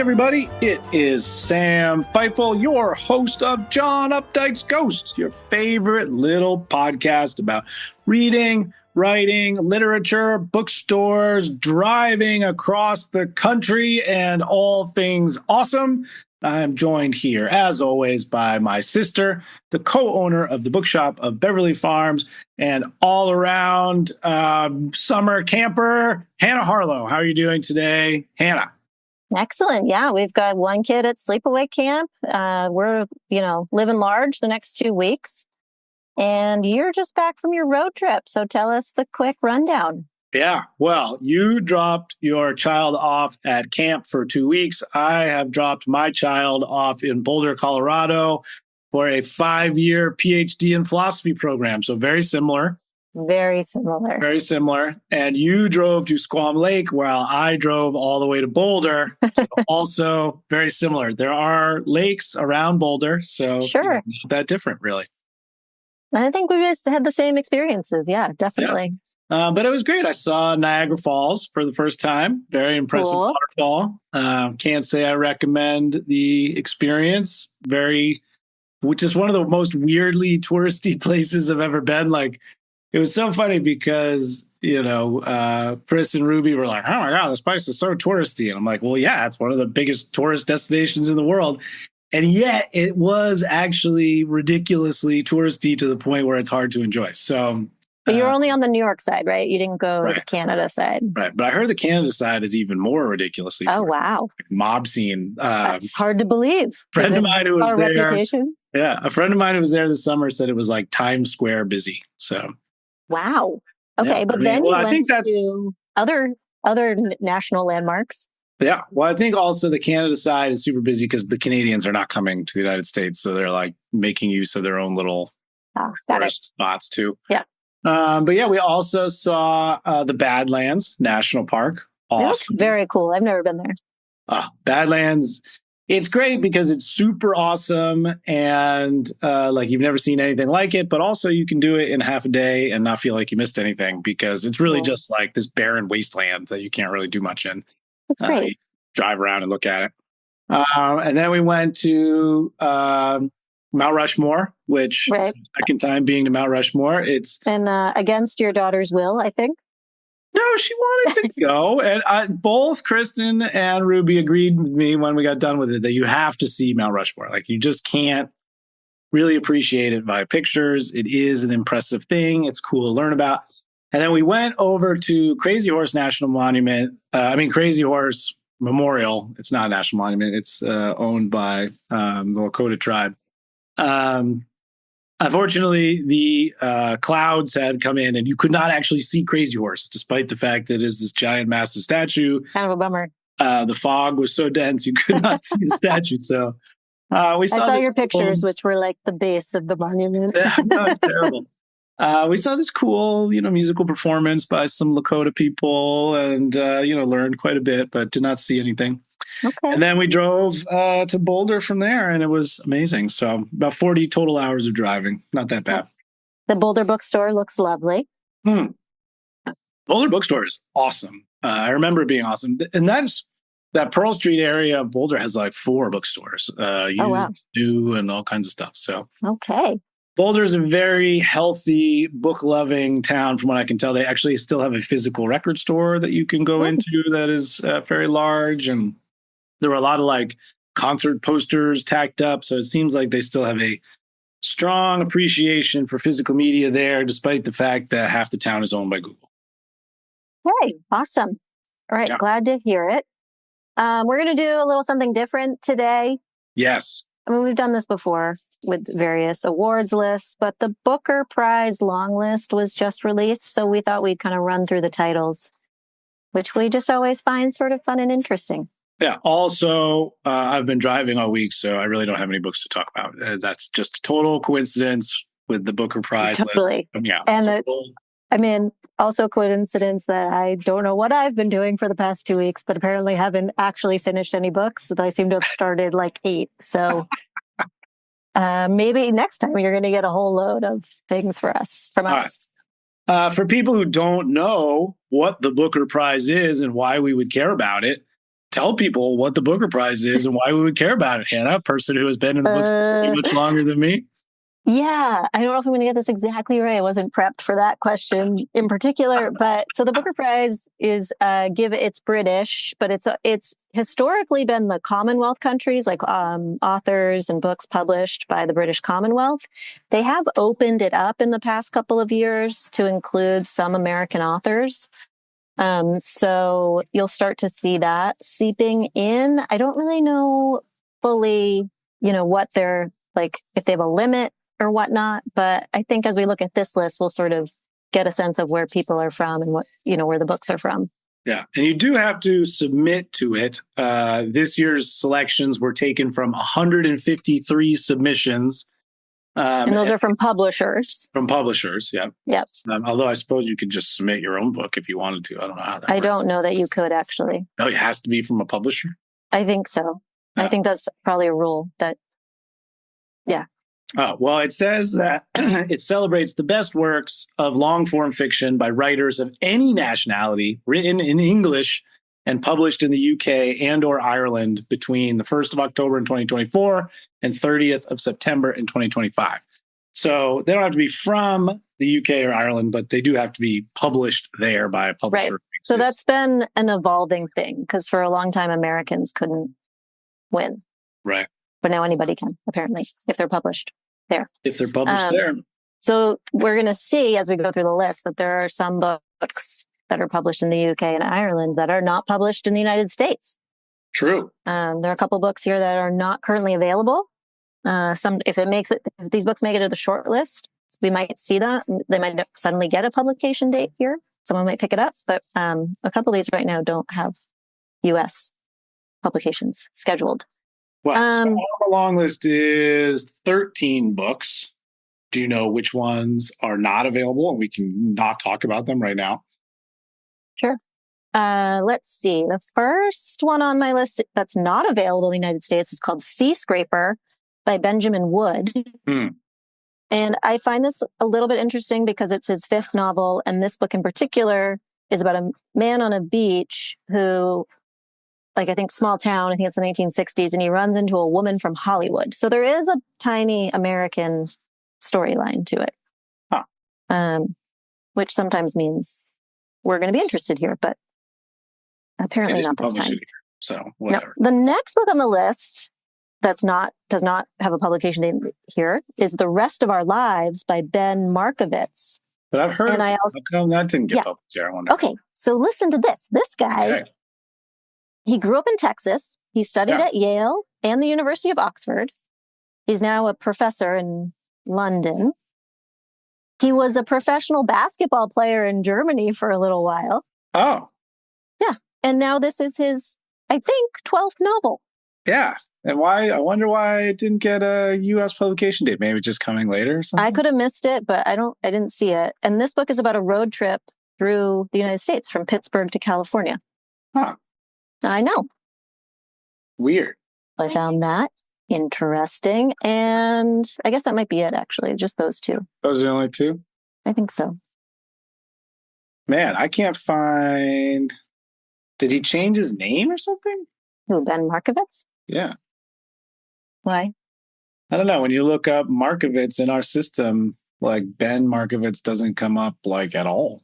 everybody. It is Sam Feifel, your host of John Updike's Ghost, your favorite little podcast about reading, writing, literature, bookstores, driving across the country, and all things awesome. I'm joined here, as always, by my sister, the co-owner of the bookshop of Beverly Farms, and all-around summer camper, Hannah Harlow. How are you doing today, Hannah? Excellent. Yeah, we've got one kid at sleepaway camp. We're, living large the next 2 weeks. And you're just back from your road trip. So tell us the quick rundown. Yeah, well, you dropped your child off at camp for 2 weeks. I have dropped my child off in Boulder, Colorado for a 5-year PhD in philosophy program. So very similar. Very similar. Very similar. And you drove to Squam Lake while I drove all the way to Boulder. So also very similar. There are lakes around Boulder. So sure. Not that different, really. I think we just had the same experiences. Yeah, definitely. Yeah. But it was great. I saw Niagara Falls for the first time. Very impressive Cool. waterfall. Can't say I recommend the experience. Which is one of the most weirdly touristy places I've ever been. Like, it was so funny because, Chris and Ruby were like, oh my God, this place is so touristy. And I'm like, well, yeah, it's one of the biggest tourist destinations in the world. And yet it was actually ridiculously touristy to the point where it's hard to enjoy. So, but you're only on the New York side, right? You didn't go to the Canada side. Right. But I heard the Canada side is even more ridiculously touristy. Oh, wow. Mob scene. That's hard to believe. Friend of mine who was there. Reputations. Yeah. A friend of mine who was there this summer said it was like Times Square busy. So. Wow. Okay. But then you went to other national landmarks. Yeah. Well, I think also the Canada side is super busy because the Canadians are not coming to the United States. So they're like making use of their own little tourist spots too. Yeah. But yeah, we also saw the Badlands National Park. Awesome. Very cool. I've never been there. Badlands. It's great because it's super awesome and you've never seen anything like it, but also you can do it in half a day and not feel like you missed anything because it's really just like this barren wasteland that you can't really do much in. That's great. Drive around and look at it. And then we went to Mount Rushmore, which is the second time being to Mount Rushmore. And against your daughter's will, I think. No, she wanted to go. And both Kristen and Ruby agreed with me when we got done with it that you have to see Mount Rushmore. Like, you just can't really appreciate it via pictures. It is an impressive thing. It's cool to learn about. And then we went over to Crazy Horse National Monument. Crazy Horse Memorial. It's not a national monument. It's owned by the Lakota tribe. Unfortunately, the clouds had come in and you could not actually see Crazy Horse, despite the fact that it is this giant, massive statue. Kind of a bummer. The fog was so dense you could not see the statue. So I saw your pictures, which were like the base of the monument. Yeah, no, it's terrible. We saw this cool, musical performance by some Lakota people and, learned quite a bit, but did not see anything. Okay. And then we drove to Boulder from there, and it was amazing. So about 40 total hours of driving. Not that bad. The Boulder bookstore looks lovely. Boulder bookstore is awesome. I remember it being awesome. And that Pearl Street area of Boulder has like 4 bookstores. New, and all kinds of stuff. So okay. Boulder is a very healthy, book-loving town, from what I can tell. They actually still have a physical record store that you can go into that is very large. And there were a lot of concert posters tacked up. So it seems like they still have a strong appreciation for physical media there, despite the fact that half the town is owned by Google. Hey, awesome. All right. Yeah. Glad to hear it. We're going to do a little something different today. Yes. We've done this before with various awards lists, but the Booker Prize long list was just released. So we thought we'd kind of run through the titles, which we just always find sort of fun and interesting. Yeah. Also, I've been driving all week, so I really don't have any books to talk about. That's just a total coincidence with the Booker Prize list. Yeah. And it's also coincidence that I don't know what I've been doing for the past 2 weeks, but apparently haven't actually finished any books. That I seem to have started 8. So maybe next time you're going to get a whole load of things from us. Right. For people who don't know what the Booker Prize is and why we would care about it, tell people what the Booker Prize is and why we would care about it, Hannah, a person who has been in the books pretty much longer than me. Yeah, I don't know if I'm going to get this exactly right. I wasn't prepped for that question in particular, but so the Booker Prize is it's British, but it's historically been the Commonwealth countries, like authors and books published by the British Commonwealth. They have opened it up in the past couple of years to include some American authors. So you'll start to see that seeping in. I don't really know fully, what they're like, if they have a limit or whatnot. But I think as we look at this list, we'll sort of get a sense of where people are from and what, where the books are from. Yeah. And you do have to submit to it. This year's selections were taken from 153 submissions. And those are from publishers. From publishers, yeah. Yes. Although I suppose you could just submit your own book if you wanted to. I don't know how that works. I don't know that you could actually. No, it has to be from a publisher? I think so. I think that's probably a rule that, yeah. Oh, well, it says that it celebrates the best works of long-form fiction by writers of any nationality written in English and published in the UK and or Ireland between the 1st of October in 2024 and 30th of September in 2025. So they don't have to be from the UK or Ireland, but they do have to be published there by a publisher. Right. So that's been an evolving thing because for a long time, Americans couldn't win. Right. But now anybody can, apparently, if they're published there. If they're published there. So we're going to see as we go through the list that there are some books that are published in the UK and Ireland that are not published in the United States. True. There are a couple books here that are not currently available. If these books make it to the short list, we might see that. They might suddenly get a publication date here. Someone might pick it up, but a couple of these right now don't have US publications scheduled. Well, so the long list is 13 books. Do you know which ones are not available? And we can not talk about them right now. Sure. Let's see. The first one on my list that's not available in the United States is called Seascraper by Benjamin Wood. And I find this a little bit interesting because it's his fifth novel. And this book in particular is about a man on a beach who, I think small town, I think it's the 1960s, and he runs into a woman from Hollywood. So there is a tiny American storyline to it, which sometimes means we're going to be interested here, but apparently not this time. So whatever. No. The next book on the list does not have a publication date here is The Rest of Our Lives by Ben Markovitz. But I've heard that didn't get published here. I wonder. Okay, so listen to this. This guy, he grew up in Texas. He studied at Yale and the University of Oxford. He's now a professor in London. He was a professional basketball player in Germany for a little while. Oh. Yeah. And now this is his, I think, 12th novel. Yeah. And I wonder why it didn't get a U.S. publication date. Maybe just coming later or something? I could have missed it, but I didn't see it. And this book is about a road trip through the United States from Pittsburgh to California. Huh. I know. Weird. I found that interesting. And I guess that might be it, actually. Just those two. Those are the only two? I think so. Man, I can't find... Did he change his name or something? Who, Ben Markovitz? Yeah. Why? I don't know. When you look up Markovitz in our system, Ben Markovitz doesn't come up at all.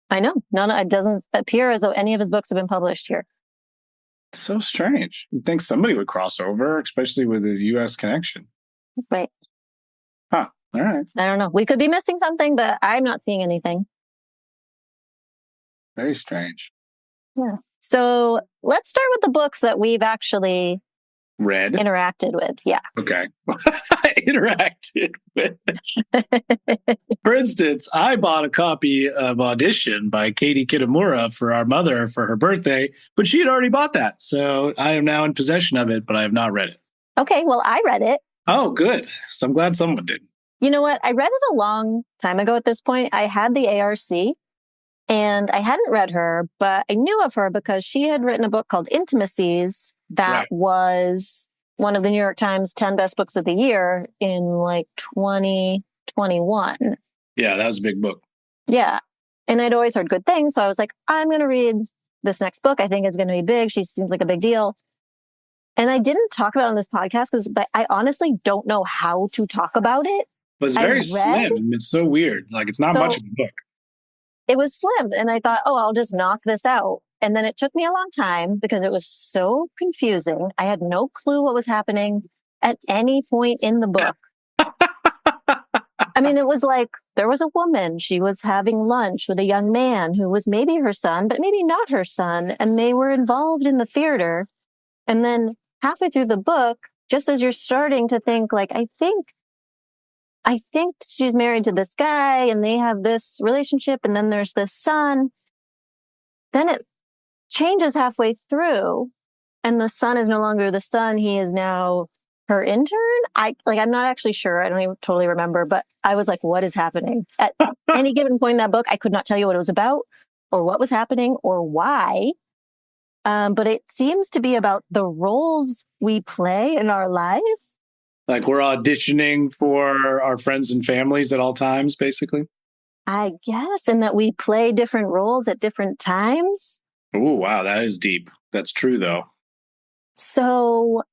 I know. It doesn't appear as though any of his books have been published here. It's so strange. You'd think somebody would cross over, especially with his U.S. connection. Right. Huh. All right. I don't know. We could be missing something, but I'm not seeing anything. Very strange. Yeah. So let's start with the books that we've actually interacted with. Yeah. Okay. Interacted with. For instance, I bought a copy of Audition by Katie Kitamura for our mother for her birthday, but she had already bought that. So I am now in possession of it, but I have not read it. Okay. Well, I read it. Oh, good. So I'm glad someone did. You know what? I read it a long time ago at this point. I had the ARC. And I hadn't read her, but I knew of her because she had written a book called Intimacies that was one of the New York Times 10 best books of the year in 2021. Yeah, that was a big book. Yeah. And I'd always heard good things. So I was like, I'm going to read this next book I think is going to be big. She seems like a big deal. And I didn't talk about it on this podcast but I honestly don't know how to talk about it. But it's very slim. It's so weird. Like, it's not much of a book. It was slim. And I thought, I'll just knock this out. And then it took me a long time because it was so confusing. I had no clue what was happening at any point in the book. I mean, it was like there was a woman. She was having lunch with a young man who was maybe her son, but maybe not her son. And they were involved in the theater. And then halfway through the book, just as you're starting to think, like, I think she's married to this guy and they have this relationship. And then there's this son. Then it changes halfway through and the son is no longer the son. He is now her intern. I'm not actually sure. I don't even totally remember, but I was like, what is happening? At any given point in that book, I could not tell you what it was about or what was happening or why. But it seems to be about the roles we play in our life. Like we're auditioning for our friends and families at all times, basically. I guess. And that we play different roles at different times. Oh, wow. That is deep. That's true, though. So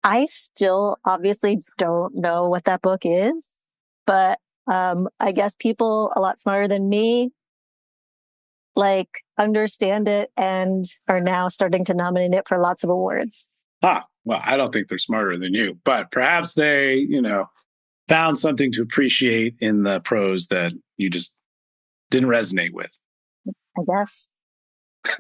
I still obviously don't know what that book is, but I guess people a lot smarter than me like understand it and are now starting to nominate it for lots of awards. Well, I don't think they're smarter than you, but perhaps they, found something to appreciate in the prose that you just didn't resonate with. I guess.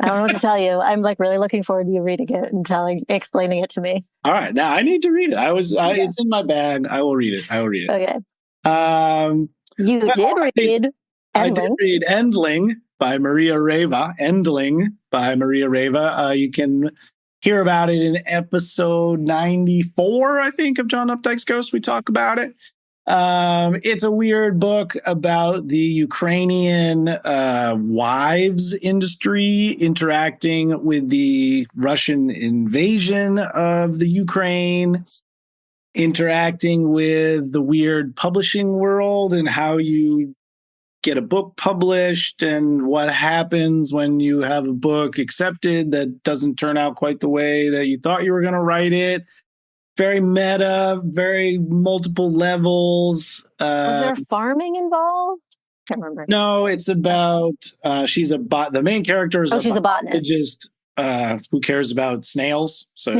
I don't know what to tell you. I'm like really looking forward to you reading it and explaining it to me. All right. Now I need to read it. It's in my bag. I will read it. Okay. You did read Endling. I did read Endling by Maria Reva. You can hear about it in episode 94, I think, of John Updike's Ghost. We talk about it. It's a weird book about the Ukrainian wives industry interacting with the Russian invasion of the Ukraine, interacting with the weird publishing world and how you get a book published and what happens when you have a book accepted that doesn't turn out quite the way that you thought you were going to write it. Very meta, very multiple levels. Was there farming involved? I can't remember. No, it's about the main character is she's a botanist who cares about snails. So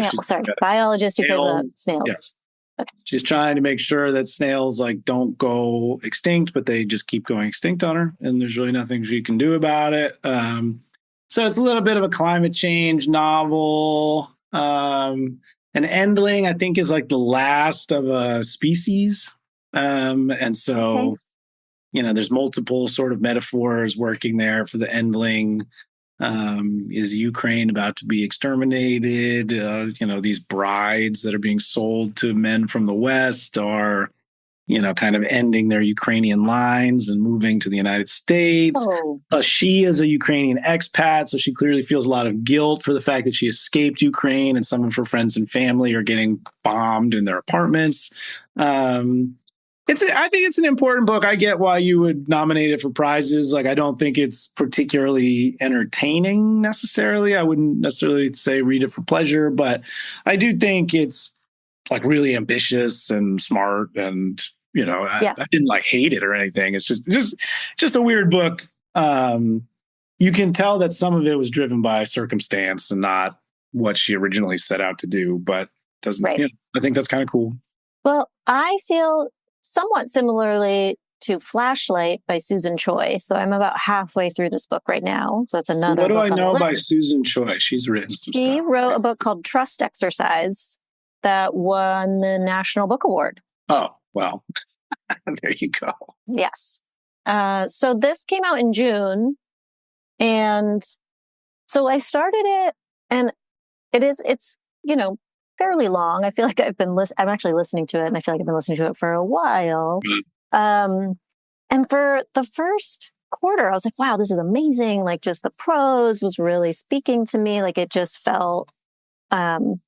biologist who cares about snails. Yes. Okay. She's trying to make sure that snails don't go extinct, but they just keep going extinct on her, and there's really nothing she can do about it. So it's a little bit of a climate change novel. And Endling, I think, is like the last of a species. And so, there's multiple sort of metaphors working there for the Endling. Is Ukraine about to be exterminated? These brides that are being sold to men from the West are, kind of ending their Ukrainian lines and moving to the United States. She is a Ukrainian expat, so she clearly feels a lot of guilt for the fact that she escaped Ukraine and some of her friends and family are getting bombed in their apartments. I think it's an important book. I get why you would nominate it for prizes. I don't think it's particularly entertaining necessarily. I wouldn't necessarily say read it for pleasure, but I do think it's really ambitious and smart. And, I didn't hate it or anything. It's just a weird book. You can tell that some of it was driven by circumstance and not what she originally set out to do, but doesn't, I think that's kind of cool. Well, I feel somewhat similarly to Flashlight by Susan Choi. So I'm about halfway through this book right now. So that's another book. What do I know by list. Susan Choi? She's written some stuff. She wrote a book called Trust Exercise that won the National Book Award. Oh, well, there you go. Yes. So this came out in June. And so I started it, and it's fairly long. I feel like I'm actually listening to it, and I feel like I've been listening to it for a while. Mm-hmm. And for the first quarter, I was like, wow, this is amazing. Just the prose was really speaking to me. It just felt, you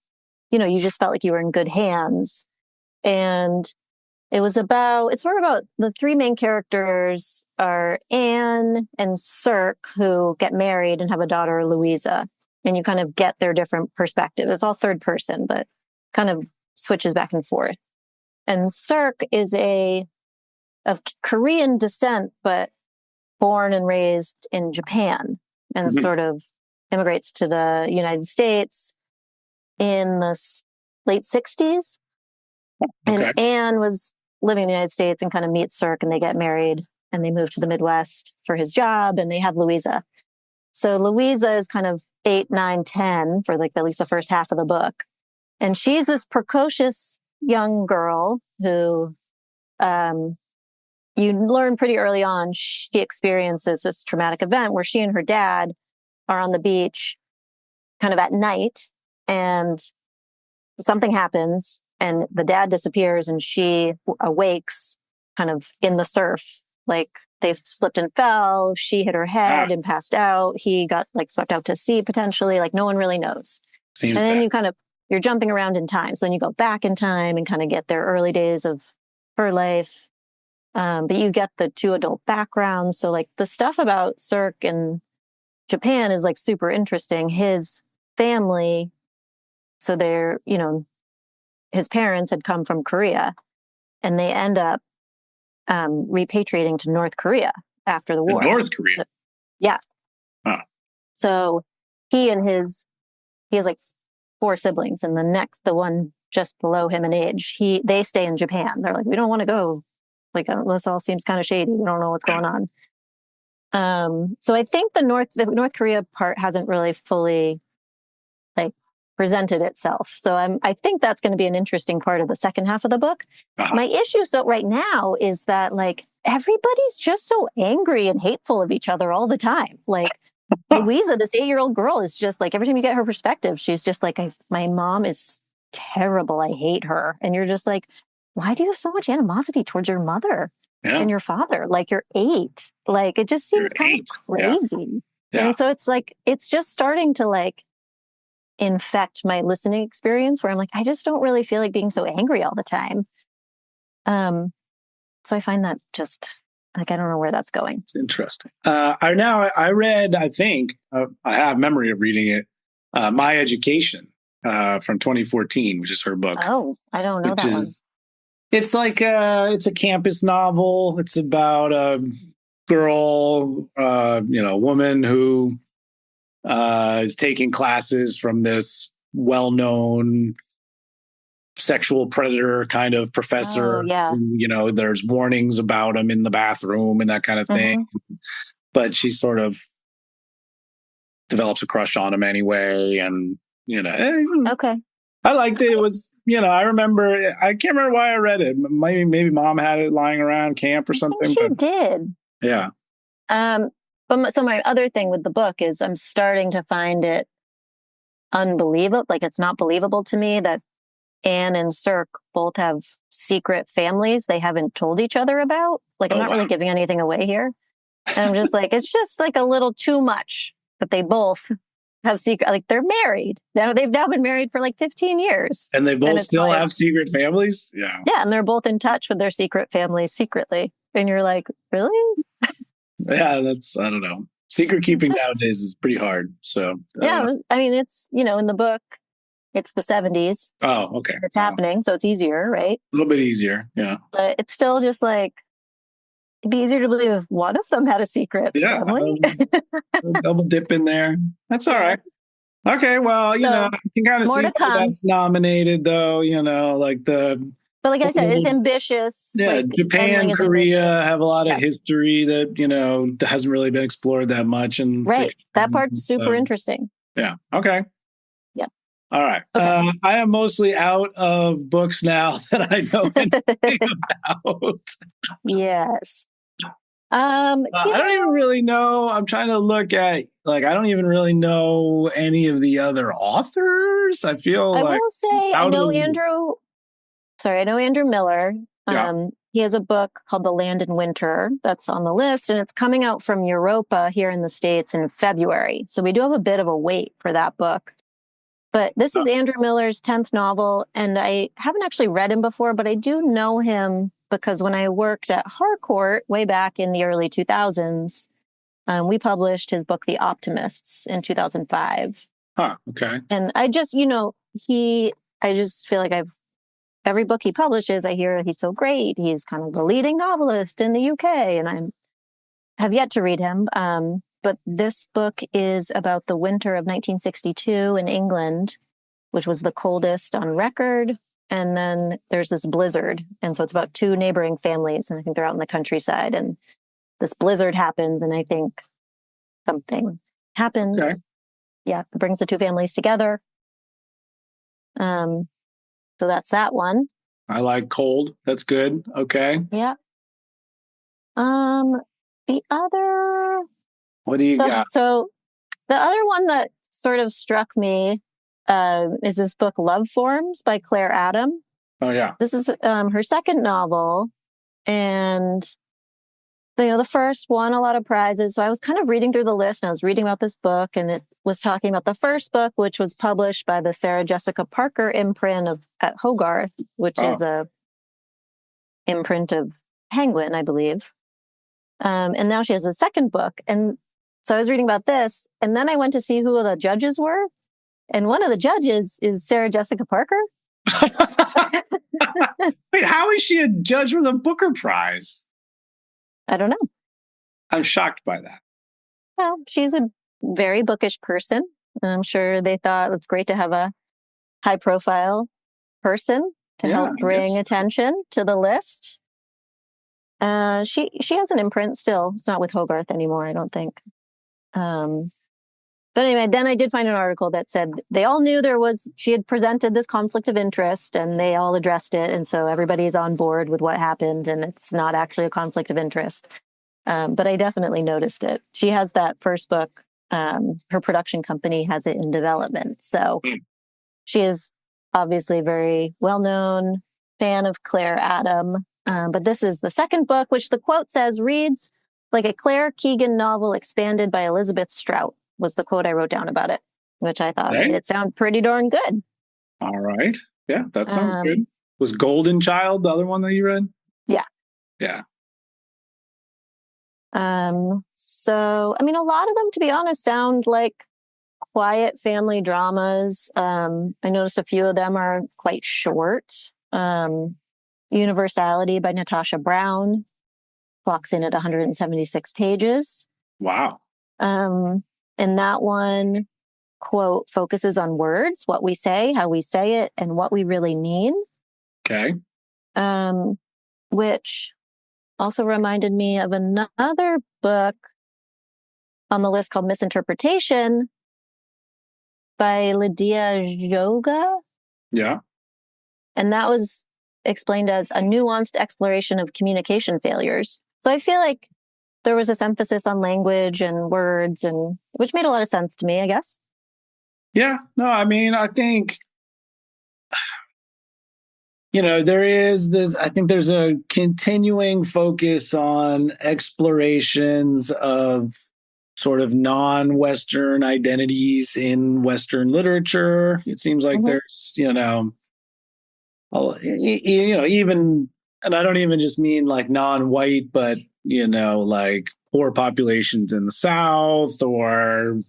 just felt like you were in good hands. And it's sort of about the three main characters are Anne and Cirque, who get married and have a daughter, Louisa. And you kind of get their different perspectives. It's all third person, but kind of switches back and forth. And Cirque is of Korean descent, but born and raised in Japan, and sort of immigrates to the United States in the late 60s. Okay. And Anne was living in the United States and kind of meets Cirque, and they get married and they move to the Midwest for his job, and they have Louisa. So Louisa is kind of 8, 9, 10 for like at least the first half of the book. And she's this precocious young girl who, you learn pretty early on, she experiences this traumatic event where she and her dad are on the beach kind of at night, and something happens and the dad disappears and she awakes kind of in the surf. Like they slipped and fell. She hit her head and passed out. He got like swept out to sea potentially. Like no one really knows. Seems and then bad. you're jumping around in time. So then you go back in time and kind of get their early days of her life. But you get the two adult backgrounds. So like the stuff about Cirque and Japan is like super interesting. His family, so they're, his parents had come from Korea, and they end up repatriating to North Korea after the war. North Korea? So, yeah. Oh. So he has like 4 siblings, and the one just below him in age, they stay in Japan. They're like, we don't want to go. Like, this all seems kind of shady. We don't know what's going on. So I think the North Korea part hasn't really fully like presented itself. So I think that's going to be an interesting part of the second half of the book. Uh-huh. My issue right now is that like everybody's just so angry and hateful of each other all the time. Like Louisa, this 8-year-old girl, is just like, every time you get her perspective, she's just like, my mom is terrible. I hate her. And you're just like, why do you have so much animosity towards your mother and your father? Like you're 8. Like it just seems kind of crazy. Yeah. And so it's like, it's just starting to like infect my listening experience where I'm like, I just don't really feel like being so angry all the time. So I find that just like, I don't know where that's going. It's interesting. I read, I think I have memory of reading it, My Education from 2014, which is her book. Oh, I don't know that one. It's like it's a campus novel. It's about a girl, woman who is taking classes from this well-known sexual predator kind of professor. Oh, yeah. And, there's warnings about him in the bathroom and that kind of thing. Mm-hmm. But she sort of develops a crush on him anyway. And, okay. I liked it. It was, I can't remember why I read it. Maybe mom had it lying around camp or something. She did. Yeah. So my other thing with the book is I'm starting to find it unbelievable. Like it's not believable to me that Anne and Cirque both have secret families they haven't told each other about. Like I'm not really giving anything away here. And I'm just like, it's just like a little too much that they both have secret, like they're married. They've now been married for like 15 years. And they both still have secret families? Yeah. Yeah, and they're both in touch with their secret families secretly. And you're like, really? Yeah, I don't know. Secret keeping nowadays is pretty hard. So yeah, it's, in the book, it's the 70s. Oh, okay. It's happening, so it's easier, right? A little bit easier, yeah. But it's still just like, it'd be easier to believe if one of them had a secret family. Double dip in there. That's all right. Okay, well, you can kind of see that's nominated, though. But like I said, it's ambitious. Yeah, like, Japan, Korea have a lot of history that hasn't really been explored that much, and that part's super interesting. Yeah. Okay. Yeah. All right. Okay. I am mostly out of books now that I know anything about. Yes. I don't even really know. I'm trying to look at, I don't even really know any of the other authors. I will say, I know Andrew Miller. Yeah. He has a book called The Land in Winter that's on the list, and it's coming out from Europa here in the States in February. So we do have a bit of a wait for that book. But this is Andrew Miller's 10th novel, and I haven't actually read him before, but I do know him because when I worked at Harcourt way back in the early 2000s, we published his book, The Optimists, in 2005. Huh, okay. And I just, I just feel like every book he publishes, I hear he's so great. He's kind of the leading novelist in the UK, and I have yet to read him. But this book is about the winter of 1962 in England, which was the coldest on record. And then there's this blizzard. And so it's about two neighboring families, and I think they're out in the countryside, and this blizzard happens, and I think something happens. Okay. Yeah, it brings the two families together. So that's that one. I like cold. That's good. Okay. Yeah. The other... What do you got? So the other one that sort of struck me is this book, Love Forms by Claire Adam. Oh, yeah. This is her second novel. And, the first won a lot of prizes. So I was kind of reading through the list, and I was reading about this book, and it was talking about the first book, which was published by the Sarah Jessica Parker imprint at Hogarth, which is a imprint of Penguin, I believe. And now she has a second book. And so I was reading about this, and then I went to see who the judges were. And one of the judges is Sarah Jessica Parker. Wait, how is she a judge for the Booker Prize? I don't know. I'm shocked by that. Well, she's a very bookish person. And I'm sure they thought it's great to have a high profile person to help bring attention to the list. She has an imprint still. It's not with Hogarth anymore, I don't think. But anyway, then I did find an article that said they all knew she had presented this conflict of interest, and they all addressed it. And so everybody's on board with what happened, and it's not actually a conflict of interest. But I definitely noticed it. She has that first book. Her production company has it in development. So she is obviously a very well-known fan of Claire Adam. But this is the second book, which the quote says reads like a Claire Keegan novel expanded by Elizabeth Strout, was the quote I wrote down about it, which I thought made it sound pretty darn good. All right. Yeah, that sounds good. Was Golden Child the other one that you read? Yeah. Yeah. So, I mean, a lot of them, to be honest, sound like quiet family dramas. I noticed a few of them are quite short. Universality by Natasha Brown clocks in at 176 pages. Wow. And that one, quote, focuses on words, what we say, how we say it, and what we really mean. Okay. Which also reminded me of another book on the list called Misinterpretation by Lydia Joga. Yeah. And that was explained as a nuanced exploration of communication failures. So I feel like there was this emphasis on language and words, and which made a lot of sense to me, I guess. Yeah. No, I mean, I think, there is this, I think there's a continuing focus on explorations of sort of non-Western identities in Western literature. It seems like there's, even, and I don't even just mean like non-white, but, like poor populations in the South, or,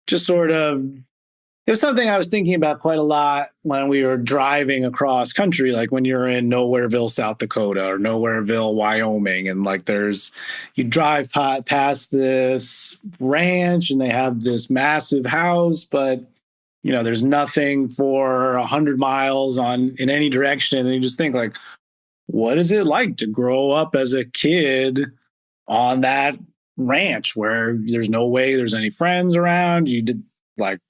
just sort of, it was something I was thinking about quite a lot when we were driving across country, like when you're in Nowhereville, South Dakota, or Nowhereville, Wyoming. And like you drive past this ranch, and they have this massive house, but there's nothing for 100 miles in any direction. And you just think like, what is it like to grow up as a kid on that ranch where there's no way there's any friends around?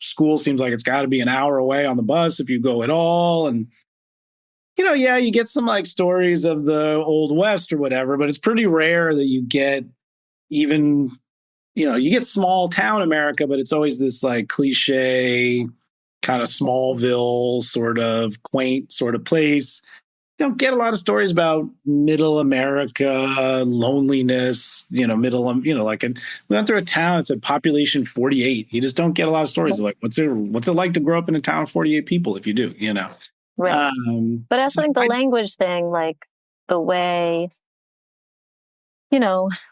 School seems like it's got to be an hour away on the bus if you go at all. And, you get some like stories of the Old West or whatever, but it's pretty rare that you get even, you get small town America, but it's always this like cliche kind of Smallville sort of quaint sort of place. You don't get a lot of stories about middle America, loneliness, we went through a town that said population 48. You just don't get a lot of stories of like, what's it like to grow up in a town of 48 people if you do, Right. But I also think the language thing, like the way,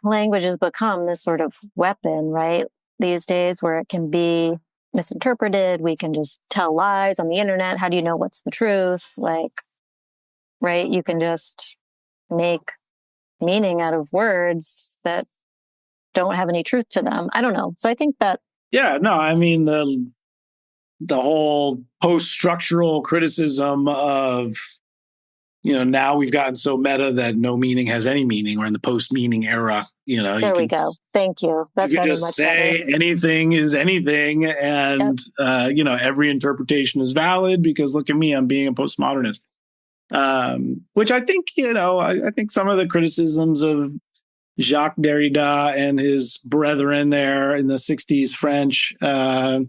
language has become this sort of weapon, right? These days where it can be misinterpreted. We can just tell lies on the internet. How do you know what's the truth? Right? You can just make meaning out of words that don't have any truth to them. I don't know. So I think that. Yeah, no, I mean, the whole post-structural criticism of, now we've gotten so meta that no meaning has any meaning. We're in the post-meaning era. There we go. Thank you. That's you can just say better. Anything is anything, and yep. Every interpretation is valid because look at me, I'm being a postmodernist. Which I think, I think some of the criticisms of Jacques Derrida and his brethren there in the 60s French are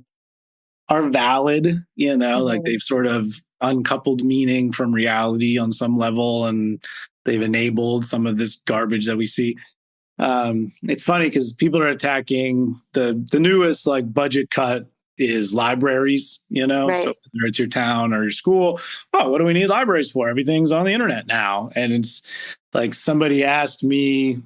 valid, mm-hmm. Like they've sort of uncoupled meaning from reality on some level, and they've enabled some of this garbage that we see. It's funny because people are attacking the newest budget cut is libraries, right. So whether it's your town or your school, what do we need libraries for? Everything's on the internet now. And it's like somebody asked me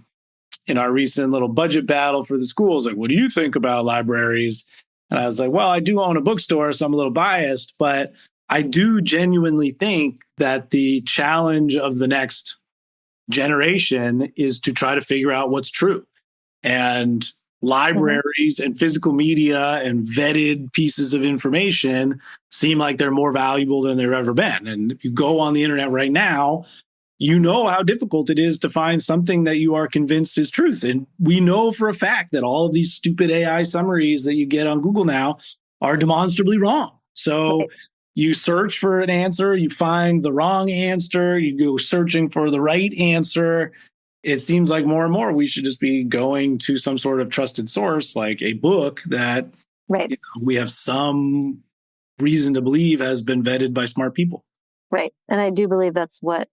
in our recent little budget battle for the schools, what do you think about libraries? And I was like, well, I do own a bookstore, so I'm a little biased, but I do genuinely think that the challenge of the next generation is to try to figure out what's true. And libraries and physical media and vetted pieces of information seem like they're more valuable than they've ever been. And if you go on the internet right now, you know how difficult it is to find something that you are convinced is truth. And we know for a fact that all of these stupid AI summaries that you get on Google now are demonstrably wrong. So you search for an answer, you find the wrong answer, you go searching for the right answer. It seems like more and more we should just be going to some sort of trusted source, like a book that we have some reason to believe has been vetted by smart people. Right. And I do believe that's what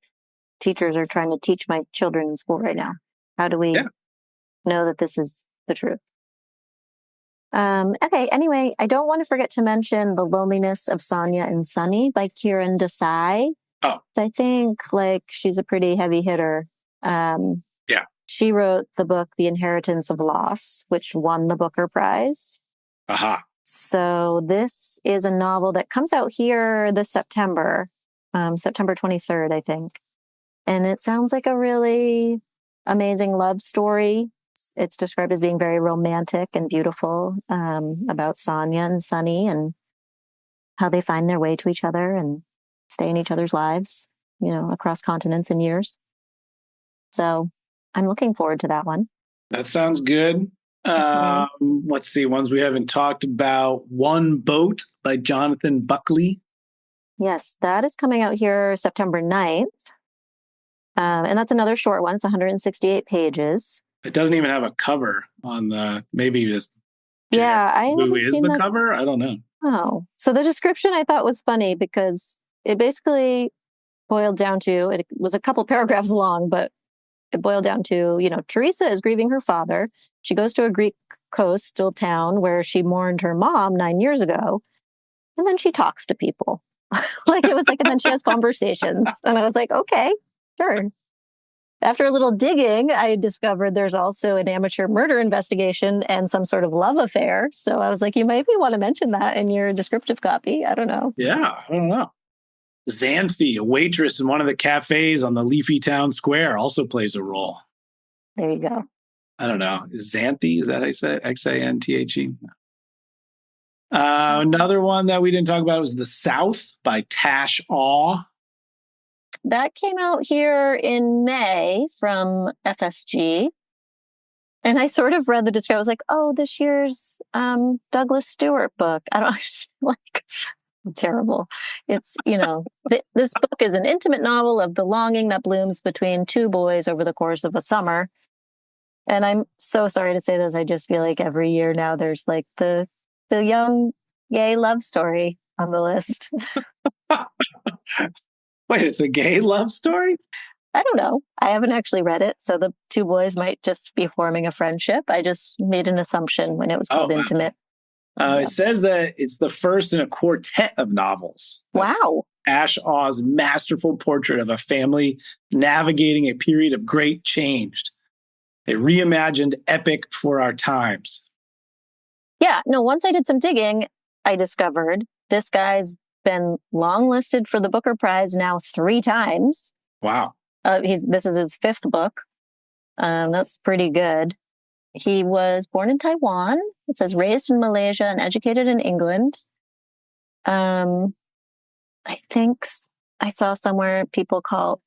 teachers are trying to teach my children in school right now. How do we know that this is the truth? Okay. Anyway, I don't want to forget to mention The Loneliness of Sonia and Sunny by Kiran Desai. Oh. I think she's a pretty heavy hitter. She wrote the book, The Inheritance of Loss, which won the Booker Prize. Aha. So this is a novel that comes out here this September, September 23rd, I think. And it sounds like a really amazing love story. It's described as being very romantic and beautiful, about Sonia and Sunny and how they find their way to each other and stay in each other's lives, across continents and years. So I'm looking forward to that one. That sounds good. Let's see, ones we haven't talked about. One Boat by Jonathan Buckley. Yes, that is coming out here September 9th. And that's another short one. It's 168 pages. It doesn't even have a cover on the, maybe just. Who is the cover? I don't know. Oh, so the description I thought was funny because it basically boiled down to, it was a couple paragraphs long, but it boiled down to, Teresa is grieving her father. She goes to a Greek coastal town where she mourned her mom 9 years ago. And then she talks to people. And then she has conversations. And I was like, okay, sure. After a little digging, I discovered there's also an amateur murder investigation and some sort of love affair. So I was like, you maybe want to mention that in your descriptive copy. I don't know. Yeah, I don't know. Xanthi, a waitress in one of the cafes on the leafy town square, also plays a role. There you go. I don't know. Xanthi, is that how you say it? Xanthe? Another one that we didn't talk about was The South by Tash Aw. That came out here in May from FSG. And I sort of read the description. I was like, oh, this year's Douglas Stewart book. I don't terrible. It's, this book is an intimate novel of the longing that blooms between two boys over the course of a summer. And I'm so sorry to say this. I just feel like every year now there's the young gay love story on the list. Wait, it's a gay love story? I don't know. I haven't actually read it. So the two boys might just be forming a friendship. I just made an assumption when it was called intimate. It says that it's the first in a quartet of novels. Wow. Ash Aw's masterful portrait of a family navigating a period of great change. A reimagined epic for our times. Yeah, no, once I did some digging, I discovered this guy's been longlisted for the Booker Prize now 3 times. Wow. This is his 5th book. That's pretty good. He was born in Taiwan. It says raised in Malaysia and educated in England. I think I saw somewhere people call,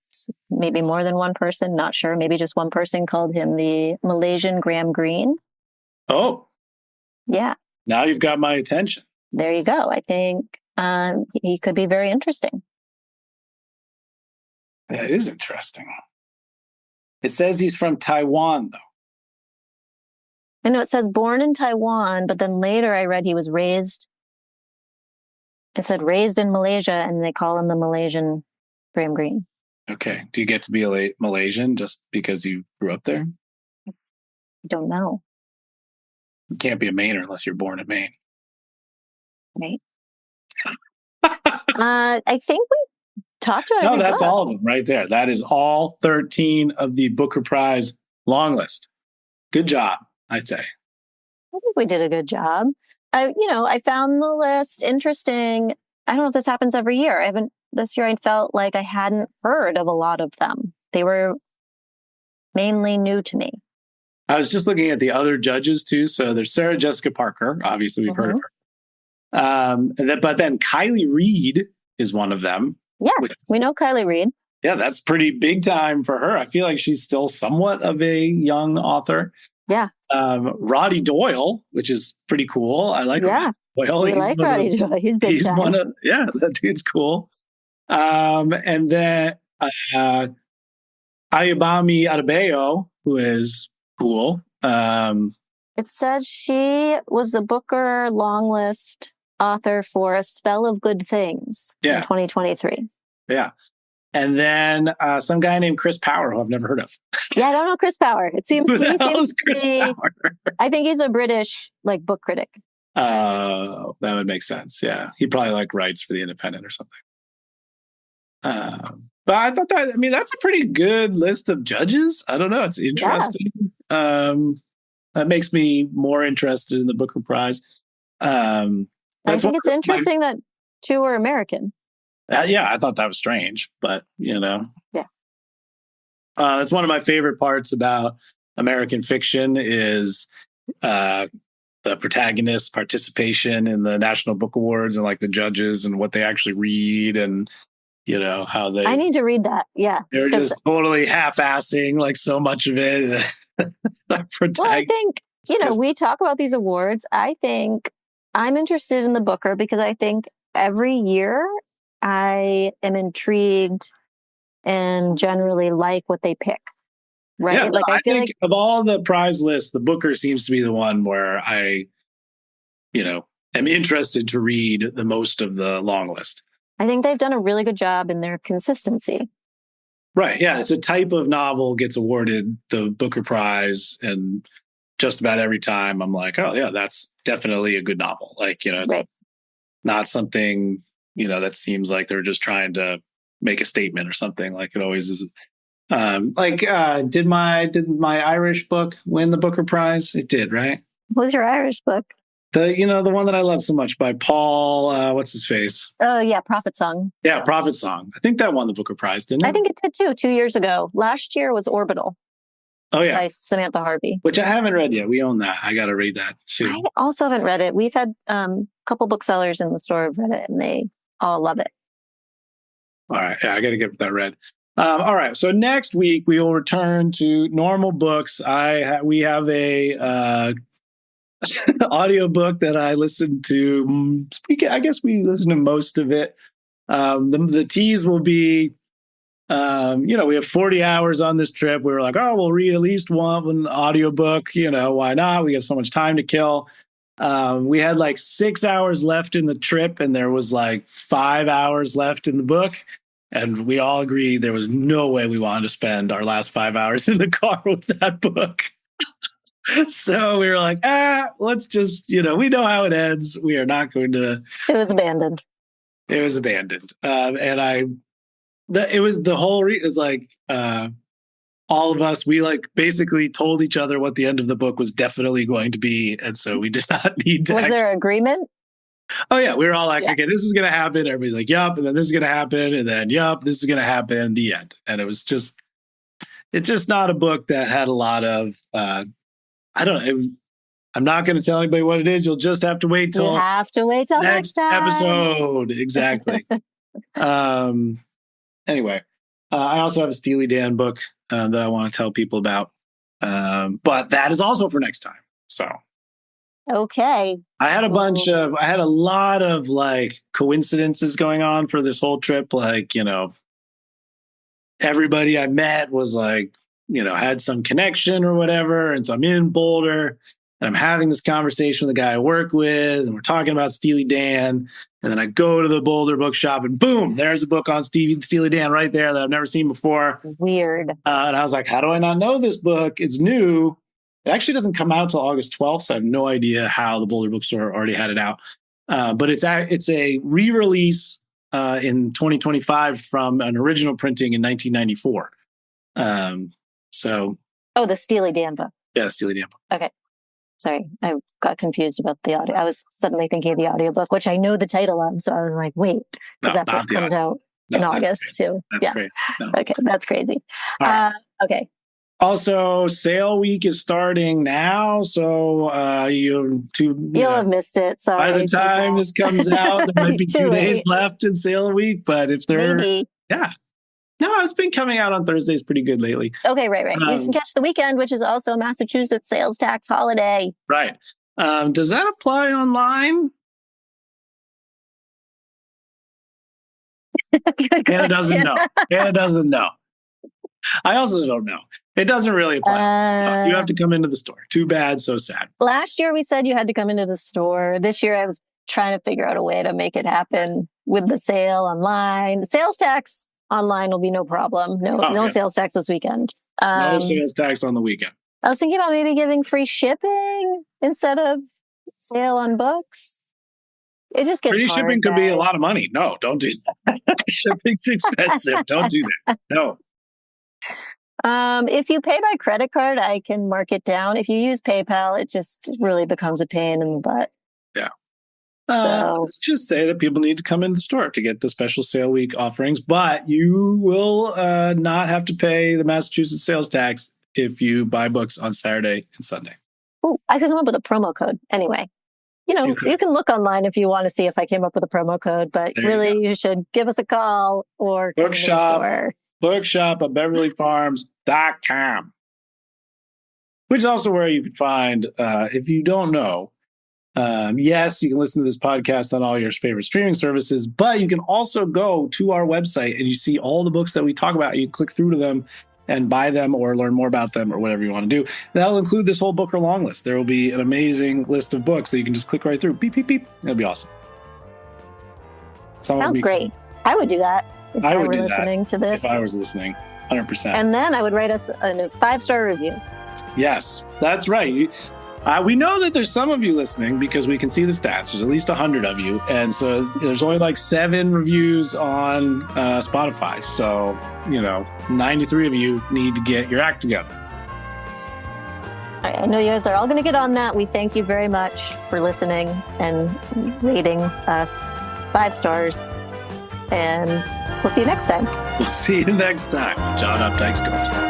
maybe more than one person, not sure, maybe just one person called him the Malaysian Graham Greene. Oh. Yeah. Now you've got my attention. There you go. I think he could be very interesting. That is interesting. It says he's from Taiwan, though. I know it says born in Taiwan, but then later I read he was raised. It said raised in Malaysia, and they call him the Malaysian Graham Greene. Okay. Do you get to be a Malaysian just because you grew up there? I don't know. You can't be a Mainer unless you're born in Maine. Right. I think we talked about it. No, that's all of them right there. That is all 13 of the Booker Prize long list. Good job, I'd say. I think we did a good job. I found the list interesting. I don't know if this happens every year. This year I felt like I hadn't heard of a lot of them. They were mainly new to me. I was just looking at the other judges too. So there's Sarah Jessica Parker. Obviously, we've heard of her. But then Kylie Reed is one of them. Yes, we know Kylie Reed. Yeah, that's pretty big time for her. I feel like she's still somewhat of a young author. Yeah. Roddy Doyle, which is pretty cool. I like Roddy Doyle. We like Roddy Doyle. He's big time. That dude's cool. And then Ayobami Adebayo, who is cool. It said she was the Booker long list author for A Spell of Good Things in 2023. Yeah. And then some guy named Chris Power, who I've never heard of. Yeah, I don't know Chris Power. It seems who the hell is Chris Power? I think he's a British book critic. That would make sense. Yeah. He probably writes for The Independent or something. But I thought that's a pretty good list of judges. I don't know. It's interesting. Yeah. That makes me more interested in the Booker Prize. I think it's interesting that 2 are American. Yeah, I thought that was strange, but Yeah. It's one of my favorite parts about American fiction is the protagonist's participation in the National Book Awards and the judges and what they actually read and how they. I need to read that. Yeah, they're just totally half-assing so much of it. Well, I think we talk about these awards. I think I'm interested in the Booker because I think every year I am intrigued and generally like what they pick. Right? Yeah, I feel like of all the prize lists, the Booker seems to be the one where I, am interested to read the most of the long list. I think they've done a really good job in their consistency. Right. Yeah. It's a type of novel gets awarded the Booker Prize, and just about every time I'm like, oh yeah, that's definitely a good novel. It's not something, that seems like they're just trying to make a statement or something like it always is. Did my Irish book win the Booker Prize? It did, right? What was your Irish book? The one that I love so much by Paul, what's his face? Oh yeah, Prophet Song. Yeah, Prophet Song. I think that won the Booker Prize, didn't it? I think it did too, 2 years ago. Last year was Orbital. Oh yeah. By Samantha Harvey. Which I haven't read yet. We own that. I got to read that too. I also haven't read it. We've had a couple booksellers in the store have read it and they all love it. All right. Yeah, I got to get that read. All right. So next week we will return to normal books. We have a audiobook that I listened to. I guess we listened to most of it. The tease will be, we have 40 hours on this trip. We were like, oh, we'll read at least one audiobook. Why not? We have so much time to kill. We had 6 hours left in the trip, and there was 5 hours left in the book. And we all agreed there was no way we wanted to spend our last 5 hours in the car with that book. So we were like, let's just, we know how it ends. We are not going to. It was abandoned. It was abandoned. And it was the whole, it was like, all of us, we like basically told each other what the end of the book was definitely going to be. And so we did not need to. Was there agreement? Oh yeah. We were all like, okay, this is going to happen. Everybody's like, yup. And then this is going to happen. And then, yup, this is going to happen. The end. And it's just not a book that had a lot of, I don't know. I'm not going to tell anybody what it is. You'll just have to wait till next time. Episode. Exactly. Anyway, I also have a Steely Dan book that I want to tell people about. But that is also for next time. So. Okay. I had a lot of like coincidences going on for this whole trip. Like, everybody I met was like, had some connection or whatever. And so I'm in Boulder and I'm having this conversation with the guy I work with, and we're talking about Steely Dan. And then I go to the Boulder bookshop and boom, there's a book on Steely Dan right there that I've never seen before. Weird. And I was like, how do I not know this book? It's new. It actually doesn't come out till August 12th, so I have no idea how the Boulder Bookstore already had it out. But it's a re-release in 2025 from an original printing in 1994. The Steely Dan book. Yeah, Steely Dan book. Okay. Sorry, I got confused about the audio. I was suddenly thinking of the audiobook, which I know the title of. So I was like, wait, because that book comes out in August too. That's crazy. No. Okay, that's crazy. Okay. Also, sale week is starting now, so you'll have missed it. Sorry. By the time this comes out, there might be 2 days left in sale week. But if they're, no, it's been coming out on Thursdays pretty good lately. Okay, right. You can catch the weekend, which is also Massachusetts sales tax holiday. Right. Does that apply online? Anna doesn't know. I also don't know. It doesn't really apply. You have to come into the store. Too bad, so sad. Last year we said you had to come into the store. This year I was trying to figure out a way to make it happen with the sale online. The sales tax online will be no problem. No sales tax this weekend. No sales tax on the weekend. I was thinking about maybe giving free shipping instead of sale on books. It just gets free hard, shipping could be a lot of money. No, don't do that. Shipping's expensive. Don't do that. No. If you pay by credit card, I can mark it down. If you use PayPal, it just really becomes a pain in the butt. Yeah. Let's just say that people need to come into the store to get the special sale week offerings, but you will not have to pay the Massachusetts sales tax if you buy books on Saturday and Sunday. Oh, I could come up with a promo code. Anyway, you can look online if you want to see if I came up with a promo code, but you should give us a call or come to the store. Bookshop at BeverlyFarms.com, which is also where you can find, if you don't know, yes, you can listen to this podcast on all your favorite streaming services, but you can also go to our website and you see all the books that we talk about. You can click through to them and buy them or learn more about them or whatever you want to do. That'll include this whole Booker long list. There will be an amazing list of books that you can just click right through. Beep, beep, beep. It'll be awesome. Sounds great. I would do that. If I were listening to this. If I was listening, 100%. And then I would write us a 5-star review. Yes, that's right. We know that there's some of you listening because we can see the stats. There's at least 100 of you. And so there's only like 7 reviews on Spotify. So, 93 of you need to get your act together. I know you guys are all going to get on that. We thank you very much for listening and rating us 5 stars. And we'll see you next time. We'll see you next time. John Updike's Ghost.